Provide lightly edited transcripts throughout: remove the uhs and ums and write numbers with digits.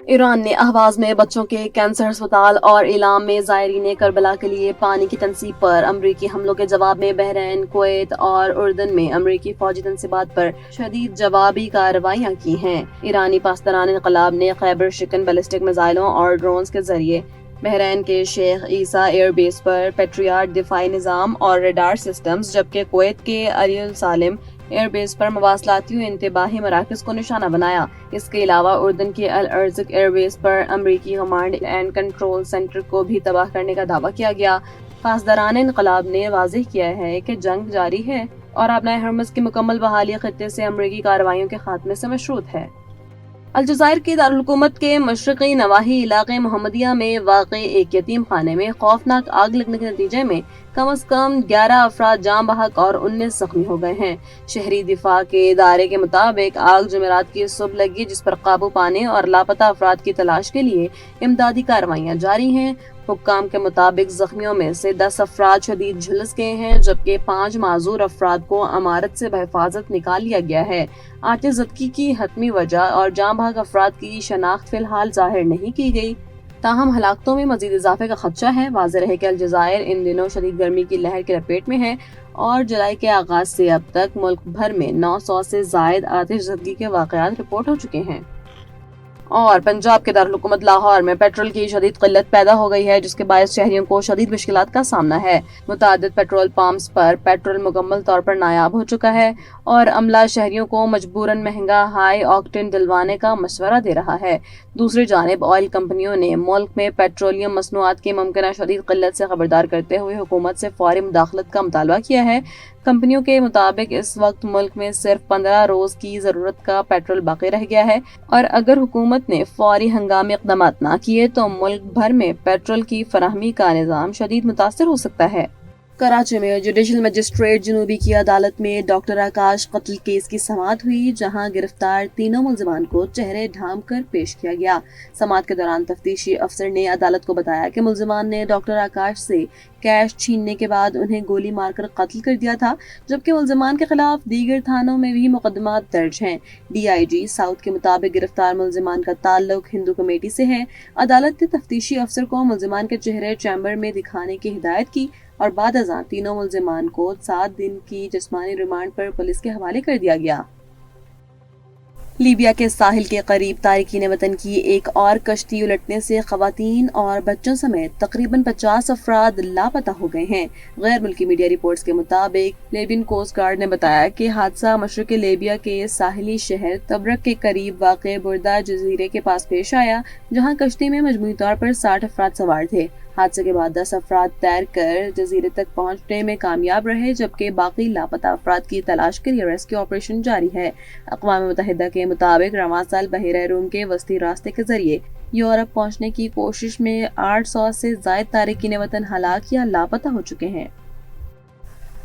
ایران نے اہواز میں بچوں کے کینسر اسپتال اور ایلام میں زائرین کربلا کے لیے پانی کی تنصیب پر امریکی حملوں کے جواب میں بحرین، کویت اور اردن میں امریکی فوجی تنصیبات پر شدید جوابی کارروائیاں کی ہیں۔ ایرانی پاسداران انقلاب نے خیبر شکن بیلسٹک میزائلوں اور ڈرونز کے ذریعے بحرین کے شیخ عیسیٰ ایئر بیس پر پیٹریاٹ دفاعی نظام اور ریڈار سسٹمز، جبکہ کویت کے علی سالم ایئر بیس پر مواصلاتی و انتباہی مراکز کو نشانہ بنایا۔ اس کے علاوہ اردن کے الارزق ایئر بیس پر امریکی کمانڈ اینڈ کنٹرول سینٹر کو بھی تباہ کرنے کا دعویٰ کیا گیا۔ پاسداران انقلاب نے واضح کیا ہے کہ جنگ جاری ہے اور آبنائے ہرمز کی مکمل بحالی خطے سے امریکی کارروائیوں کے خاتمے سے مشروط ہے۔ الجزائر کے دارالحکومت کے مشرقی نواحی علاقے محمدیہ میں واقع ایک یتیم خانے میں خوفناک آگ لگنے کے نتیجے میں کم از کم 11 افراد جاں بحق اور 19 زخمی ہو گئے ہیں۔ شہری دفاع کے ادارے کے مطابق آگ جمعرات کی صبح لگی، جس پر قابو پانے اور لاپتہ افراد کی تلاش کے لیے امدادی کارروائیاں جاری ہیں۔ حکام کے مطابق زخمیوں میں سے 10 افراد شدید جھلس گئے ہیں، جبکہ 5 معذور افراد کو عمارت سے بحفاظت نکال لیا گیا ہے۔ آتش زدگی کی حتمی وجہ اور جاں بحق افراد کی شناخت فی الحال ظاہر نہیں کی گئی، تاہم ہلاکتوں میں مزید اضافے کا خدشہ ہے۔ واضح رہے کہ الجزائر ان دنوں شدید گرمی کی لہر کی لپیٹ میں ہے اور جولائی کے آغاز سے اب تک ملک بھر میں 900 سے زائد آتش زدگی کے واقعات رپورٹ ہو چکے ہیں۔ اور پنجاب کے دارالحکومت لاہور میں پیٹرول کی شدید قلت پیدا ہو گئی ہے، جس کے باعث شہریوں کو شدید مشکلات کا سامنا ہے۔ متعدد پیٹرول پمپس پر پیٹرول مکمل طور پر نایاب ہو چکا ہے اور عملہ شہریوں کو مجبوراً مہنگا ہائی آکٹین ڈلوانے کا مشورہ دے رہا ہے۔ دوسری جانب آئل کمپنیوں نے ملک میں پیٹرولیم مصنوعات کی ممکنہ شدید قلت سے خبردار کرتے ہوئے حکومت سے فوری مداخلت کا مطالبہ کیا ہے۔ کمپنیوں کے مطابق اس وقت ملک میں صرف 15 روز کی ضرورت کا پیٹرول باقی رہ گیا ہے اور اگر حکومت نے فوری ہنگامی اقدامات نہ کیے تو ملک بھر میں پیٹرول کی فراہمی کا نظام شدید متاثر ہو سکتا ہے۔ کراچی میں جوڈیشل مجسٹریٹ جنوبی کی عدالت میں ڈاکٹر آکاش قتل کیس کی سماعت ہوئی، جہاں گرفتار تینوں ملزمان کو چہرے ڈھانپ کر پیش کیا گیا۔ سماعت کے دوران تفتیشی افسر نے عدالت کو بتایا کہ ملزمان نے ڈاکٹر آکاش سے کیش چھیننے کے بعد انہیں گولی مار کر قتل کر دیا تھا، جبکہ ملزمان کے خلاف دیگر تھانوں میں بھی مقدمات درج ہیں۔ ڈی آئی جی ساؤتھ کے مطابق گرفتار ملزمان کا تعلق ہندو کمیٹی سے ہے۔ عدالت نے تفتیشی افسر کو ملزمان کے چہرے چیمبر میں دکھانے کی ہدایت کی اور بعد ازاں تینوں ملزمان کو 7 دن کی جسمانی ریمانڈ پر پولیس کے حوالے کر دیا گیا۔ لیبیا کے ساحل کے قریب تارکین وطن کی ایک اور کشتی الٹنے سے خواتین اور بچوں سمیت تقریباً 50 افراد لاپتہ ہو گئے ہیں۔ غیر ملکی میڈیا رپورٹس کے مطابق لیبین کوسٹ گارڈ نے بتایا کہ حادثہ مشرقی لیبیا کے ساحلی شہر تبرک کے قریب واقع بردہ جزیرے کے پاس پیش آیا، جہاں کشتی میں مجموعی طور پر 60 افراد سوار تھے۔ حادثے کے بعد 10 افراد تیر کر جزیرے تک پہنچنے میں کامیاب رہے، جبکہ باقی لاپتہ افراد کی تلاش کے لیے ریسکیو آپریشن جاری ہے۔ اقوام متحدہ کے مطابق رواں سال بحیرہ روم کے وسطی راستے کے ذریعے یورپ پہنچنے کی کوشش میں 800 سے زائد تارکین وطن ہلاک یا لاپتہ ہو چکے ہیں۔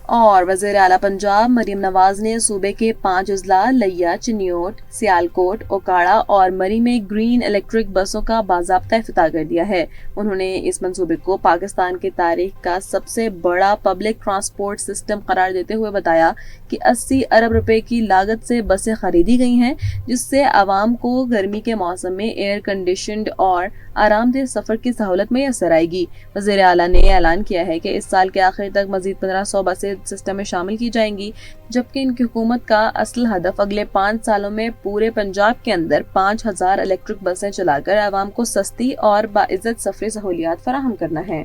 اور وزیر اعلیٰ پنجاب مریم نواز نے صوبے کے 5 اضلاع لیا، چنیوٹ، سیالکوٹ، اوکاڑا اور مری میں گرین الیکٹرک بسوں کا باضابطہ افتتاح کر دیا ہے۔ انہوں نے اس منصوبے کو پاکستان کی تاریخ کا سب سے بڑا پبلک ٹرانسپورٹ سسٹم قرار دیتے ہوئے بتایا کہ 80 ارب روپے کی لاگت سے بسیں خریدی گئی ہیں، جس سے عوام کو گرمی کے موسم میں ایئر کنڈیشنڈ اور آرام دہ سفر کی سہولت میسر آئے گی۔ وزیر اعلیٰ نے اعلان کیا ہے کہ اس سال کے آخر تک مزید 1500 بسیں سسٹم میں شامل کی جائیں گی، جبکہ ان کی حکومت کا اصل ہدف اگلے 5 سالوں میں پورے پنجاب کے اندر 5000 الیکٹرک بسیں چلا کر عوام کو سستی اور باعزت سفری سہولیات فراہم کرنا ہے۔